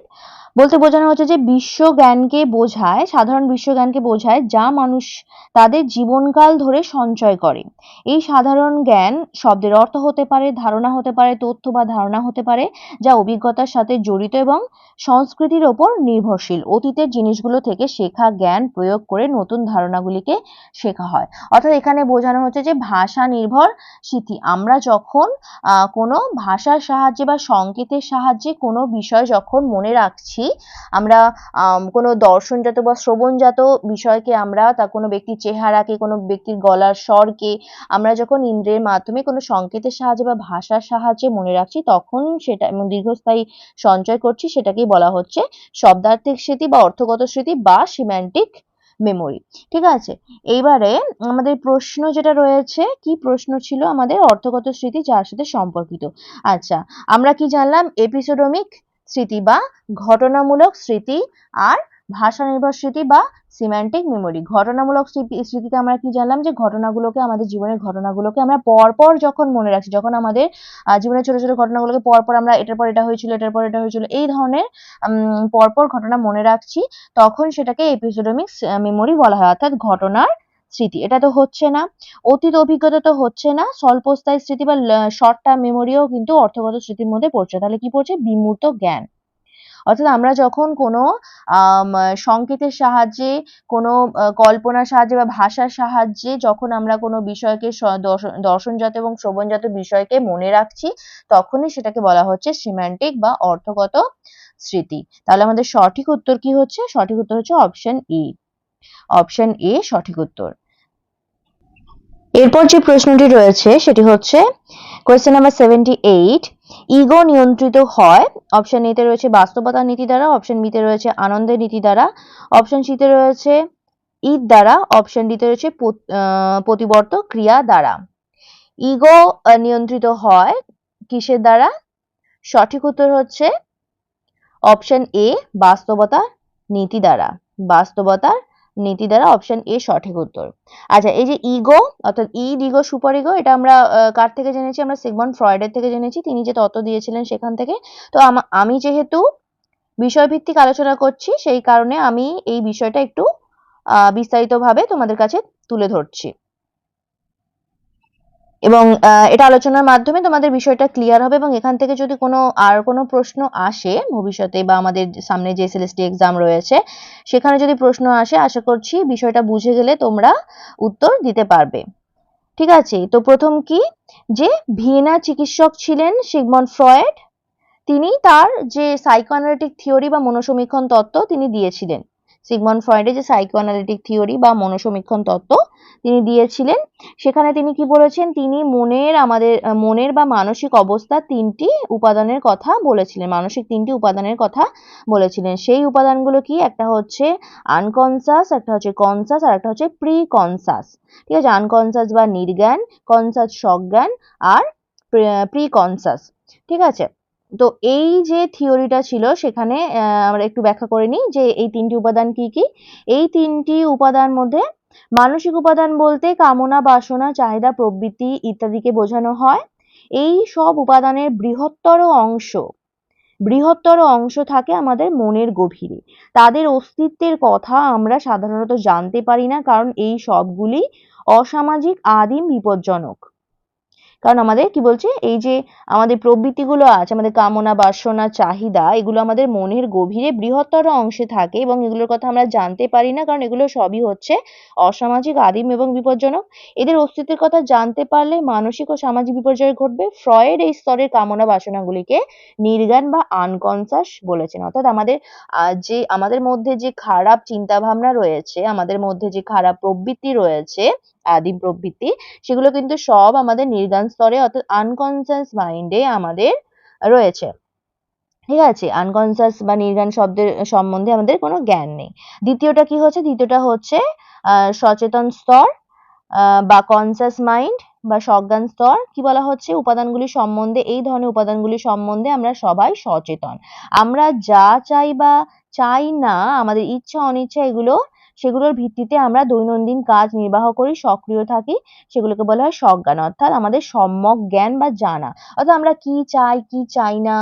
বলতে বোঝানো হচ্ছে যে বিশ্ব জ্ঞানকে বোঝায়, সাধারণ বিশ্ব জ্ঞানকে বোঝায় যা মানুষ তাদের জীবনকাল ধরে সঞ্চয় করে। এই সাধারণ জ্ঞান শব্দের অর্থ হতে পারে, ধারণা হতে পারে, তথ্য বা ধারণা হতে পারে যা অভিজ্ঞতার সাথে জড়িত এবং সংস্কৃতির ওপর নির্ভরশীল। অতীতের জিনিসগুলো থেকে শেখা জ্ঞান প্রয়োগ করে নতুন ধারণাগুলিকে শেখা হয়। অর্থাৎ এখানে বোঝানো হচ্ছে যে ভাষা নির্ভর স্মৃতি। আমরা যখন কোনো ভাষার সাহায্যে বা সংকেতের সাহায্যে কোনো বিষয় যখন মনে রাখছি, আমরা কোনো দর্শনজাত বা শ্রবণজাত বিষয়কে আমরা তা কোনো ব্যক্তির চেহারাকে, কোনো ব্যক্তির গলার স্বরকে আমরা যখন ইন্দ্রিয়ের মাধ্যমে কোনো সংকেতের সাহায্যে বা ভাষার সাহায্যে মনে রাখছি, তখন সেটা এবং দীর্ঘস্থায়ী সঞ্চয় করছি, সেটাকেই বলা হচ্ছে শব্দার্থিক স্মৃতি বা অর্থগত স্মৃতি বা সিম্যান্টিক মেমোরি। ঠিক আছে? এইবারে আমাদের প্রশ্ন যেটা রয়েছে, কি প্রশ্ন ছিল আমাদের? অর্থগত স্মৃতি যার সাথে সম্পর্কিত। আচ্ছা, আমরা কি জানলাম? এপিসোডমিক স্মৃতি বা ঘটনামূলক স্মৃতি, আর ভাষা নির্ভর স্মৃতি বা সিম্যান্টিক মেমোরি। ঘটনামূলক স্মৃতিতে আমরা কি জানলাম? যে ঘটনাগুলোকে, আমাদের জীবনের ঘটনাগুলোকে আমরা পরপর যখন মনে রাখছি, যখন আমাদের জীবনের ছোট ছোট ঘটনাগুলোকে পরপর আমরা এটার পর এটা হয়েছিল, এটার পর এটা হয়েছিল, এই ধরনের পরপর ঘটনা মনে রাখছি, তখন সেটাকে এপিসোডমিক মেমোরি বলা হয়, অর্থাৎ ঘটনার স্মৃতি। এটা তো হচ্ছে না। অতীত অভিজ্ঞতা তো হচ্ছে না। স্বল্পস্থায়ী স্মৃতি বা শর্ট টার্ম মেমোরিও কিন্তু অর্থগত স্মৃতির মধ্যে পড়ছে। তাহলে কি পড়ছে? বিমূর্ত জ্ঞান। অর্থাৎ আমরা যখন কোনো সংকেতের সাহায্যে, কোনো কল্পনার সাহায্যে বা ভাষার সাহায্যে যখন আমরা কোনো বিষয়কে দর্শনজাত এবং শ্রবণজাত বিষয়কে মনে রাখছি, তখনই সেটাকে বলা হচ্ছে সিম্যান্টিক বা অর্থগত স্মৃতি। তাহলে আমাদের সঠিক উত্তর কি হচ্ছে? সঠিক উত্তর হচ্ছে অপশন এ। অপশন এ সঠিক উত্তর। এরপর যে প্রশ্নটি রয়েছে সেটি হচ্ছে কোয়েশ্চেন নাম্বার 78। ইগো নিয়ন্ত্রিত হয়। অপশন এ তে রয়েছে বাস্তবতার নীতি দ্বারা, অপশন বি তে রয়েছে আনন্দের নীতি দ্বারা, অপশন সি তে রয়েছে ঈদ দ্বারা, অপশন ডি তে রয়েছে প্রতিবর্ত ক্রিয়া দ্বারা। ইগো নিয়ন্ত্রিত হয় কিসের দ্বারা? সঠিক উত্তর হচ্ছে অপশন এ বাস্তবতার নীতি দ্বারা। বাস্তবতার নীতি দ্বারা, অপশন এ সঠিক উত্তর। আচ্ছা, এই যে ইগো, অর্থাৎ ইগো সুপার ইগো, এটা আমরা কার থেকে জেনেছি? আমরা সিগমন্ড ফ্রয়েডের থেকে জেনেছি। তিনি যে তত্ত্ব দিয়েছিলেন সেখান থেকে। তো আমি যেহেতু বিষয়ভিত্তিক আলোচনা করছি, সেই কারণে আমি এই বিষয়টা একটু বিস্তারিতভাবে তোমাদের কাছে তুলে ধরছি, এবং এটা আলোচনার মাধ্যমে তোমাদের বিষয়টা ক্লিয়ার হবে। এবং এখান থেকে যদি কোনো প্রশ্ন আসে ভবিষ্যতে, বা আমাদের সামনে যে এসএলএসটি এক্সাম রয়েছে সেখানে যদি প্রশ্ন আসে, আশা করছি বিষয়টা বুঝে গেলে তোমরা উত্তর দিতে পারবে। ঠিক আছে? তো প্রথম কি, যে ভিয়েনা চিকিৎসক ছিলেন সিগমন্ড ফ্রয়েড। তিনি তার যে সাইকোঅ্যানালিটিক থিওরি বা মনোসমীক্ষণ তত্ত্ব তিনি দিয়েছিলেন। সিগমন্ড ফ্রয়েডের যে সাইকোঅ্যানালিটিক থিওরি বা মনোসমীক্ষণ তত্ত্ব তিনি দিয়েছিলেন, সেখানে তিনি কি বলেছেন? তিনি মনের বা মানসিক অবস্থার তিনটি উপাদানের কথা বলেছিলেন। মানসিক তিনটি উপাদানের কথা বলেছিলেন। সেই উপাদানগুলো কি? একটা হচ্ছে আনকনসাস, একটা হচ্ছে কনসাস, আর একটা হচ্ছে প্রি কনসাস। ঠিক আছে? আনকনসাস বা নির্জ্ঞান, কনসাস সজ্ঞান, আর প্রি কনসাস। ঠিক আছে? তো এই যে থিওরিটা ছিল, সেখানে আমরা একটু ব্যাখ্যা করে নিই যে এই তিনটি উপাদান কি কি। এই তিনটি উপাদান মধ্যে মানসিক উপাদান বলতে কামনা, বাসনা, চাহিদা, প্রবৃত্তি ইত্যাদিকে বোঝানো হয়। এই সব উপাদানের বৃহত্তর অংশ থাকে আমাদের মনের গভীরে। তাদের অস্তিত্বের কথা আমরা সাধারণত জানতে পারি না, কারণ এই সবগুলি অসামাজিক, আদিম, বিপজ্জনক। কারণ আমাদের কি বলছে, এই যে আমাদের প্রবৃত্তিগুলো আছে, আমাদের কামনা বাসনা চাহিদা, এগুলো আমাদের মনের গভীরে বৃহত্তর অংশে থাকে এবং এগুলোর কথা আমরা জানতে পারি না, কারণ এগুলো সবই হচ্ছে অসামাজিক, আদিম এবং বিপজ্জনক। এদের অস্তিত্বের কথা জানতে পারলে মানসিক ও সামাজিক বিপর্যয় ঘটবে। ফ্রয়েড এই স্তরের কামনা বাসনাগুলিকে নির্জ্ঞান বা আনকনসাস বলেছেন। অর্থাৎ যে আমাদের মধ্যে যে খারাপ চিন্তা ভাবনা রয়েছে, আমাদের মধ্যে যে খারাপ প্রবৃত্তি রয়েছে, আদিম প্রবৃত্তি, সেগুলো কিন্তু সব আমাদের নির্জ্ঞান স্তরে অর্থাৎ আনকনসাস মাইন্ডে আমাদের রয়েছে। ঠিক আছে, আনকনসাস বা নির্জ্ঞান শব্দের সম্বন্ধে আমাদের কোনো জ্ঞান নেই। দ্বিতীয়টা কি হচ্ছে, দ্বিতীয়টা হচ্ছে সচেতন স্তর বা কনসাস মাইন্ড বা সজ্ঞান স্তর। কি বলা হচ্ছে, উপাদানগুলি সম্বন্ধে, এই ধরনের উপাদানগুলি সম্বন্ধে আমরা সবাই সচেতন। আমরা যা চাই বা চাই না, আমাদের ইচ্ছা অনিচ্ছা সেগুলোর ভিত্তিতে আমরা দৈনন্দিন কাজ নির্বাহ করি, সক্রিয় থাকি, সেগুলোকে বলা হয় সজ্ঞান, অর্থাৎ আমাদের সম্যক জ্ঞান বা জানা। অর্থাৎ আমরা কি চাই কি চাই না,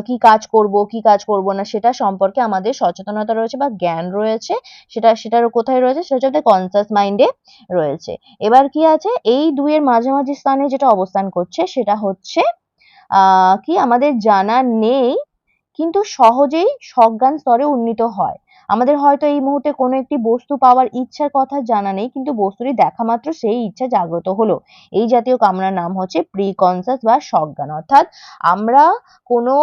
কি কাজ করব কি কাজ করব না, সেটা সম্পর্কে আমাদের সচেতনতা রয়েছে বা জ্ঞান রয়েছে। সেটার কোথায় রয়েছে, সেটা হচ্ছে আমাদের কনসাস মাইন্ডে রয়েছে। এবার কি আছে, এই দুইয়ের মাঝামাঝি স্থানে যেটা অবস্থান করছে সেটা হচ্ছে কি আমাদের জানা নেই কিন্তু সহজেই সজ্ঞান স্তরে উন্নীত হয়। আমাদের হয়তো এই মুহূর্তে কোনো একটি বস্তু পাওয়ার ইচ্ছার কথা জানা নেই, কিন্তু বস্তুটি দেখা মাত্র সেই ইচ্ছা জাগ্রত হলো। এই জাতীয় কামনার নাম হচ্ছে প্রিকনসাস বা সজ্ঞান। অর্থাৎ আমরা কোনো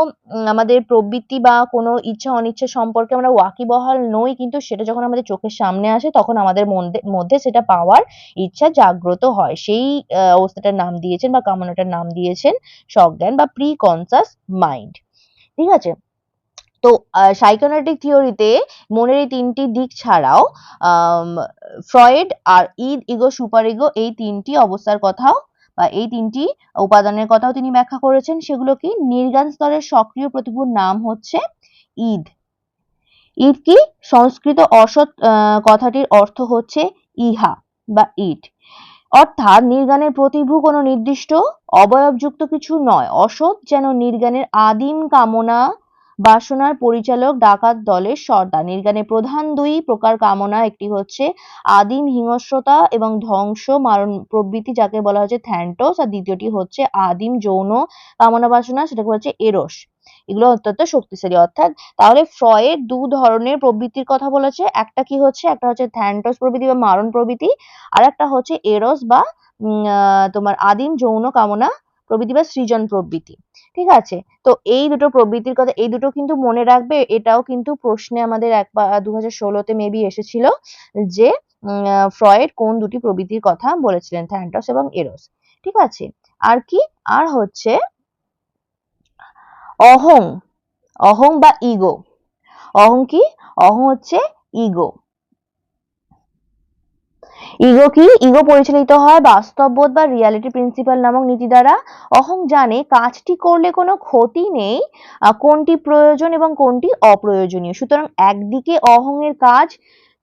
আমাদের প্রবৃত্তি বা কোনো ইচ্ছা অনিচ্ছা সম্পর্কে আমরা ওয়াকিবহাল নই, কিন্তু সেটা যখন আমাদের চোখের সামনে আসে তখন আমাদের মধ্যে সেটা পাওয়ার ইচ্ছা জাগ্রত হয়। সেই অবস্থাটার নাম দিয়েছেন বা কামনাটার নাম দিয়েছেন সজ্ঞান বা প্রিকনসাস মাইন্ড। ঠিক আছে, তো সাইকোঅ্যানালিটিক থিওরিতে মনের এই তিনটি দিক ছাড়াও ফ্রয়েড আর ইগো, সুপার ইগো, এই তিনটি অবস্থার কথাও বা এই তিনটি উপাদানের কথাও তিনি ব্যাখ্যা করেছেন। সেগুলো কি, নির্জ্ঞান স্তরের সক্রিয় প্রতিভূর নাম হচ্ছে ঈদ। ঈদ কি, সংস্কৃত অসৎ কথাটির অর্থ হচ্ছে ইহা বা ইট। অর্থাৎ নির্জ্ঞানের প্রতিভূ কোনো নির্দিষ্ট অবয়বযুক্ত কিছু নয়। অসৎ যেন নির্জ্ঞানের আদিম কামনা বাসনার পরিচালক, ডাকাত দলের সর্দার। নির্জ্ঞানের প্রধান দুই প্রকার কামনা, একটি হচ্ছে আদিম হিংস্রতা এবং ধ্বংস মারণ প্রবৃত্তি, যাকে বলা হচ্ছে থ্যান্টোস, আর দ্বিতীয়টি হচ্ছে আদিম যৌন কামনা বাসনা, সেটাকে বলা হচ্ছে এরোস। এগুলো অত্যন্ত শক্তিশালী। অর্থাৎ তাহলে ফ্রয়েড দু ধরনের প্রবৃত্তির কথা বলেছে। একটা কি হচ্ছে, একটা হচ্ছে থ্যান্টোস প্রবৃত্তি বা মারণ প্রবৃত্তি, আর একটা হচ্ছে এরোস বা তোমার আদিম যৌন কামনা প্রবৃত্তি বা সৃজন প্রবৃত্তি। ঠিক আছে, তো এই দুটো প্রবৃত্তির কথা, এই দুটো কিন্তু মনে রাখবে। এটাও কিন্তু প্রশ্নে আমাদের 2016-তে মেবি এসেছিল যে ফ্রয়েড কোন দুটি প্রবৃত্তির কথা বলেছিলেন, থ্যান্টোস এবং এরোস। ঠিক আছে, আর কি, আর হচ্ছে অহং, অহং বা ইগো। অহং কি, অহং হচ্ছে ইগো। ইগো কি, ইগো পরিচালিত হয় বাস্তববোধ বা রিয়ালিটি প্রিন্সিপাল নামক নীতি দ্বারা। অহং জানে কাজটি করলে কোনো ক্ষতি নেই, কোনটি প্রয়োজন এবং কোনটি অপ্রয়োজনীয়। সুতরাং একদিকে অহং এর কাজ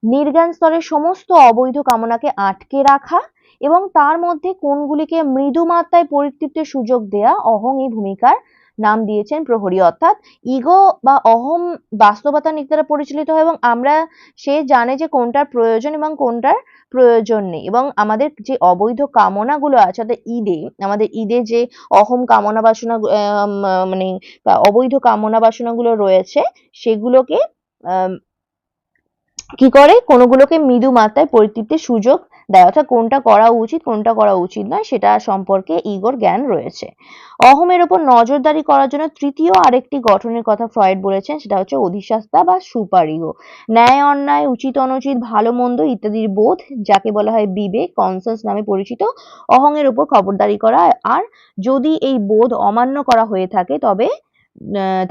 নির্জ্ঞান স্তরের সমস্ত অবৈধ কামনাকে আটকে রাখা এবং তার মধ্যে কোনগুলিকে মৃদু মাত্রায় পরিতৃপ্তির সুযোগ দেয়া। অহং এই ভূমিকার নাম দিয়েছেন প্রহরী। অর্থাৎ ইগো বা অহং বাস্তবতার নীতি দ্বারা পরিচালিত হয় এবং সে জানে যে কোনটার প্রয়োজন এবং কোনটার প্রয়োজন নেই। এবং আমাদের যে অবৈধ কামনাগুলো আছে, অর্থাৎ আমাদের ঈদে যে অহম কামনা বাসনা মানে অবৈধ কামনা বাসনাগুলো রয়েছে, সেগুলোকে কি করে, কোনগুলোকে মৃদু মাত্রায় পরিতৃপ্তির সুযোগ দেয়। অর্থাৎ কোনটা করা উচিত কোনটা করা উচিত নয় সেটা সম্পর্কে ইগোর জ্ঞান রয়েছে। অহমের ওপর নজরদারি করার জন্য তৃতীয় আরেকটি গঠনের কথা ফ্রয়েড বলেছেন, সেটা হচ্ছে অধিষ্ঠাতা বা সুপার ইগো। ন্যায় অন্যায়, উচিত অনুচিত, ভালো মন্দ ইত্যাদির বোধ, যাকে বলা হয় বিবেক, কনসাস নামে পরিচিত, অহংয়ের ওপর খবরদারি করা। আর যদি এই বোধ অমান্য করা হয়ে থাকে তবে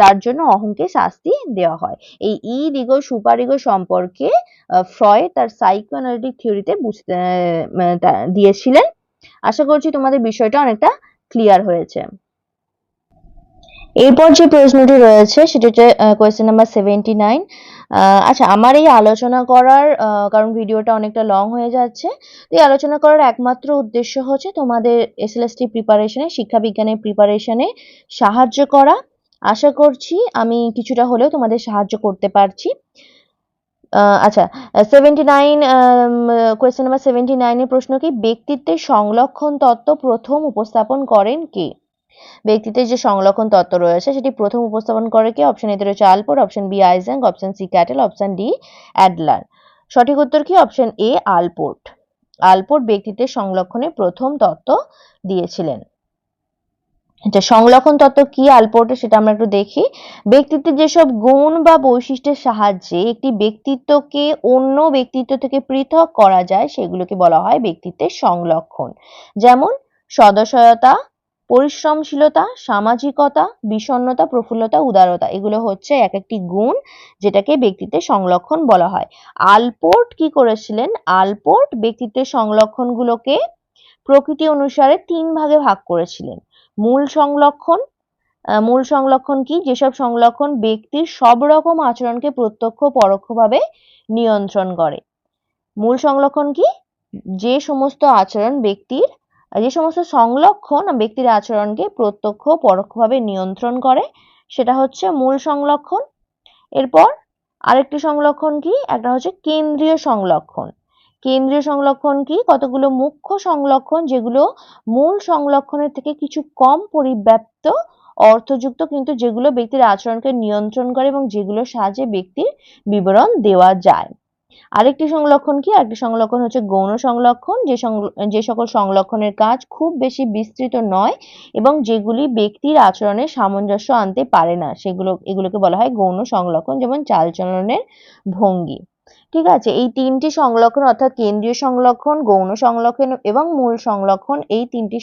তার জন্য অহংকে শাস্তি দেওয়া হয়। এই ইগো সুপার ইগো সম্পর্কে ফ্রয়েড তার সাইকোঅ্যানালিটিক থিওরিতে দিয়েছিলেন। আশা করছি তোমাদের বিষয়টা অনেকটা ক্লিয়ার হয়েছে। এরপর যে প্রশ্নটি রয়েছে সেটা হচ্ছে কোয়েশ্চেন নাম্বার 79। আচ্ছা, আমার এই আলোচনা করার কারণ ভিডিওটা অনেকটা লং হয়ে যাচ্ছে, এই আলোচনা করার একমাত্র উদ্দেশ্য হচ্ছে তোমাদের এসএলএসটি প্রিপারেশনে, শিক্ষা বিজ্ঞানের প্রিপারেশনে সাহায্য করা। আশা করছি আমি কিছুটা হলেও তোমাদের সাহায্য করতে পারছি। আচ্ছা, 79 কোয়েশ্চেন নাম্বার 79 এর প্রশ্ন কি, ব্যক্তিত্বের সংলক্ষণ তত্ত্ব প্রথম উপস্থাপন করেন কে? ব্যক্তিত্বের যে সংলক্ষণ তত্ত্ব রয়েছে সেটি প্রথম উপস্থাপন করে কে? অপশন এতে রয়েছে Allport, option B Isaac, option C Cattell, option D Adler. সঠিক উত্তর কি? Option A আলপোর্ট। আলপোর্ট ব্যক্তিত্বের সংলক্ষণের প্রথম তত্ত্ব দিয়েছিলেন। আচ্ছা, সংলক্ষণ তত্ত্ব কি আলপোর্টের সেটা আমরা একটু দেখি। ব্যক্তিত্বের যেসব গুণ বা বৈশিষ্ট্যের সাহায্যে একটি ব্যক্তিত্বকে অন্য ব্যক্তিত্ব থেকে পৃথক করা যায় সেগুলোকে বলা হয় ব্যক্তিত্বের সংলক্ষণ। যেমন সদস্যতা, পরিশ্রমশীলতা, সামাজিকতা, বিষণ্ণতা, প্রফুল্লতা, উদারতা, এগুলো হচ্ছে এক একটি গুণ যেটাকে ব্যক্তিত্বের সংলক্ষণ বলা হয়। আলপোর্ট কি করেছিলেন? আলপোর্ট ব্যক্তিত্বের সংলক্ষণগুলোকে প্রকৃতি অনুসারে ৩ ভাগে ভাগ করেছিলেন। মূল সংলক্ষণ, মূল সংলক্ষণ কি? যেসব সংলক্ষণ ব্যক্তির সব রকম আচরণকে প্রত্যক্ষ পরোক্ষভাবে নিয়ন্ত্রণ করে। মূল সংলক্ষণ কি? যে সমস্ত আচরণ ব্যক্তির, যে সমস্ত সংলক্ষণ ব্যক্তির আচরণকে প্রত্যক্ষ পরোক্ষভাবে নিয়ন্ত্রণ করে সেটা হচ্ছে মূল সংলক্ষণ। এরপর আরেকটি সংলক্ষণ কি? একটা হচ্ছে কেন্দ্রীয় সংলক্ষণ। কেন্দ্রীয় সংলক্ষণ কি? কতগুলো মুখ্য সংলক্ষণ যেগুলো মূল সংলক্ষণের থেকে কিছু কম পরিব্যাপ্ত, অর্থযুক্ত, কিন্তু যেগুলো ব্যক্তির আচরণকে নিয়ন্ত্রণ করে এবং যেগুলোর সাহায্যে ব্যক্তির বিবরণ দেওয়া যায়। আরেকটি সংলক্ষণ কি? আরেকটি সংলক্ষণ হচ্ছে গৌণ সংলক্ষণ, যে সকল সংলক্ষণের কাজ খুব বেশি বিস্তৃত নয় এবং যেগুলি ব্যক্তির আচরণে সামঞ্জস্য আনতে পারে না এগুলোকে বলা হয় গৌণ সংলক্ষণ, যেমন চালচলনের ভঙ্গি। ঠিক আছে, এই তিনটি সংলক্ষণ অর্থাৎ কেন্দ্রীয় সংলক্ষণ, গৌণ সংলক্ষণ এবং মূল সংলক্ষণ, এই তিনটি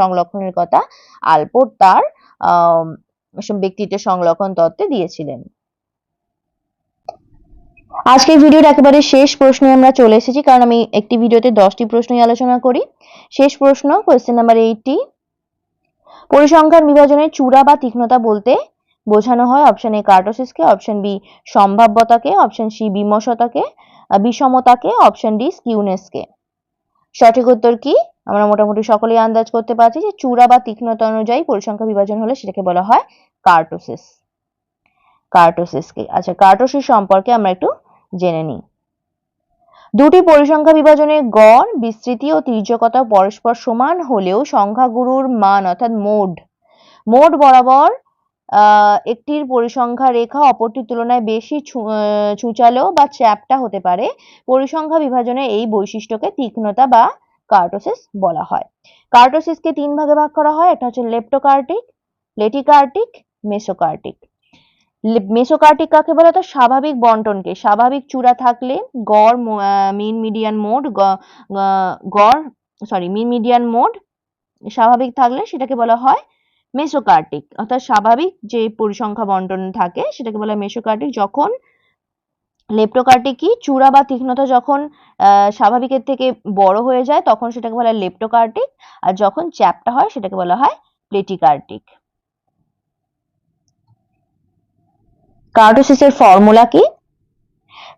সংলক্ষণের কথা আলপোর্ট তার ব্যক্তিত্বের সংলক্ষণ তত্ত্বে দিয়েছিলেন। আজকের ভিডিওর একেবারে শেষ প্রশ্নে আমরা চলে এসেছি, কারণ আমি একটি ভিডিওতে 10টি প্রশ্নই আলোচনা করি। শেষ প্রশ্ন, কোয়েশ্চেন নাম্বার 80, পরিসংখ্যান বিভাজনের চূড়া বা তীক্ষ্ণতা বলতে বোঝানো হয় অপশন এ কার্টোসিসকে, অপশন বি সম্ভাব্যতাকে, অপশন সি বিষমতাকে, অপশন ডি স্কিউনেসকে। সঠিক উত্তর কি? আমরা মোটামুটি সকলেই আন্দাজ করতে পারছি যে চূড়া বা তীক্ষ্ণতা অনুযায়ী পরিসংখ্যা বিভাজন হলে সেটাকে বলা হয় কার্টোসিস। কার্টোসিসকে। আচ্ছা, কার্টোসিস সম্পর্কে আমরা একটু জেনে নিই। দুটি পরিসংখ্যা বিভাজনের গড়, বিস্তৃতি ও তির্যকতা পরস্পর সমান হলেও সংখ্যাগুরুর মান অর্থাৎ মোড বরাবর একটির পরিসংখ্যা রেখা অপরটির তুলনায় বেশি ছুঁচালো বা চ্যাপ্টা হতে পারে। পরিসংখ্যা বিভাজনের এই বৈশিষ্ট্যকে তীক্ষ্ণতা বা কার্টোসিস বলা হয়। কার্টোসিসকে 3 ভাগে ভাগ করা হয়। একটা হচ্ছে লেপ্টোকার্টিক, লেটিকার্টিক, মেসোকার্টিক। মেসোকার্টিক কাকে বলে? তো স্বাভাবিক বন্টনকে, স্বাভাবিক চূড়া থাকলে গড়, mean median mode, mean median mode স্বাভাবিক থাকলে সেটাকে বলা হয় মেসোকার্টিক, অর্থাৎ স্বাভাবিক যে পরিসংখ্যা বন্টন থাকে সেটাকে বলা হয় মেসোকার্টিক। যখন লেপ্টোকার্টিক কি? চূড়া বা তীক্ষ্ণতা যখন স্বাভাবিকের থেকে বড় হয়ে যায় তখন সেটাকে বলা হয় লেপ্টোকার্টিক, আর যখন চ্যাপ্টা হয় সেটাকে বলা হয় প্লেটিকার্টিক। কার্টোসিসের ফর্মুলা কি?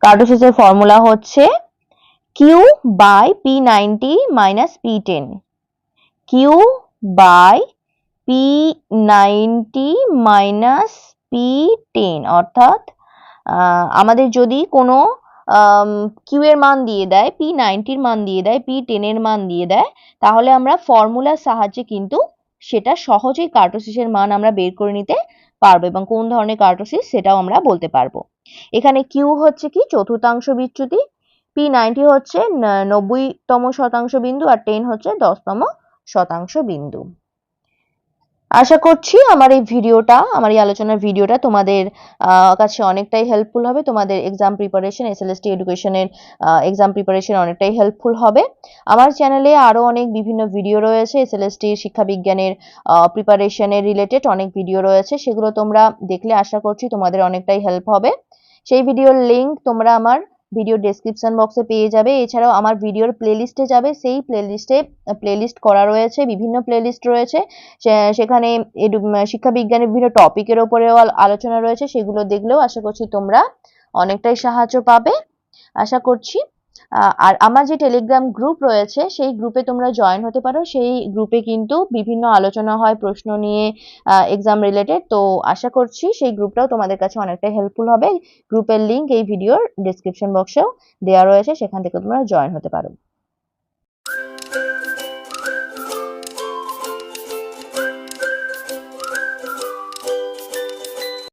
কার্টোসিসের ফর্মুলা হচ্ছে Q by P90 minus P10, Q by P90 minus P10, অর্থাৎ আমাদের যদি কোনো কিউ এর মান দিয়ে দেয়, P90 এর মান দিয়ে দেয়, P10 এর মান দিয়ে দেয়, তাহলে আমরা ফর্মুলার সাহায্যে কিন্তু সেটা সহজেই কার্টোসিসের মান আমরা বের করে নিতে পারবো এবং কোন ধরনের কার্টোসিস সেটাও আমরা বলতে পারবো। এখানে কিউ হচ্ছে কি? চতুর্থাংশ বিচ্যুতি, P90 হচ্ছে 90তম শতাংশ বিন্দু আর 10 হচ্ছে 10তম শতাংশ বিন্দু। আশা করছি আমার এই আলোচনার ভিডিওটা তোমাদের কাছে অনেকটাই হেল্পফুল হবে। তোমাদের এক্সাম প্রিপারেশন, এসএলএসটি এডুকেশনের এক্সাম প্রিপারেশন অনেকটাই হেল্পফুল হবে। আমার চ্যানেলে আরো অনেক বিভিন্ন ভিডিও রয়েছে, এসএলএসটি শিক্ষা বিজ্ঞানের প্রিপারেশনের রিলেটেড অনেক ভিডিও রয়েছে, সেগুলো তোমরা দেখলে আশা করছি তোমাদের অনেকটাই হেল্প হবে। সেই ভিডিওর লিংক তোমরা আমার ভিডিও ডেসক্রিপশন বক্সে পেয়ে যাবে। এছাড়াও আমার ভিডিওর প্লেলিস্টে যাবে, সেই প্লেলিস্ট করা রয়েছে, বিভিন্ন প্লেলিস্ট রয়েছে, সেখানে শিক্ষা বিজ্ঞানের বিভিন্ন টপিকের উপরেও আলোচনা রয়েছে, সেগুলো দেখলেও আশা করছি তোমরা অনেকটাই সাহায্য পাবে। আশা করছি আর আমার যে টেলিগ্রাম গ্রুপ রয়েছে সেই গ্রুপে তোমরা জয়েন হতে পারো। সেই গ্রুপে কিন্তু বিভিন্ন আলোচনা হয় প্রশ্ন নিয়ে, এক্সাম রিলেটেড। তো আশা করছি সেই গ্রুপটাও তোমাদের কাছে অনেকটা হেল্পফুল হবে। গ্রুপের লিংক এই ভিডিওর ডেসক্রিপশন বক্সেও দেওয়া রয়েছে, সেখান থেকে তোমরা জয়েন হতে পারো।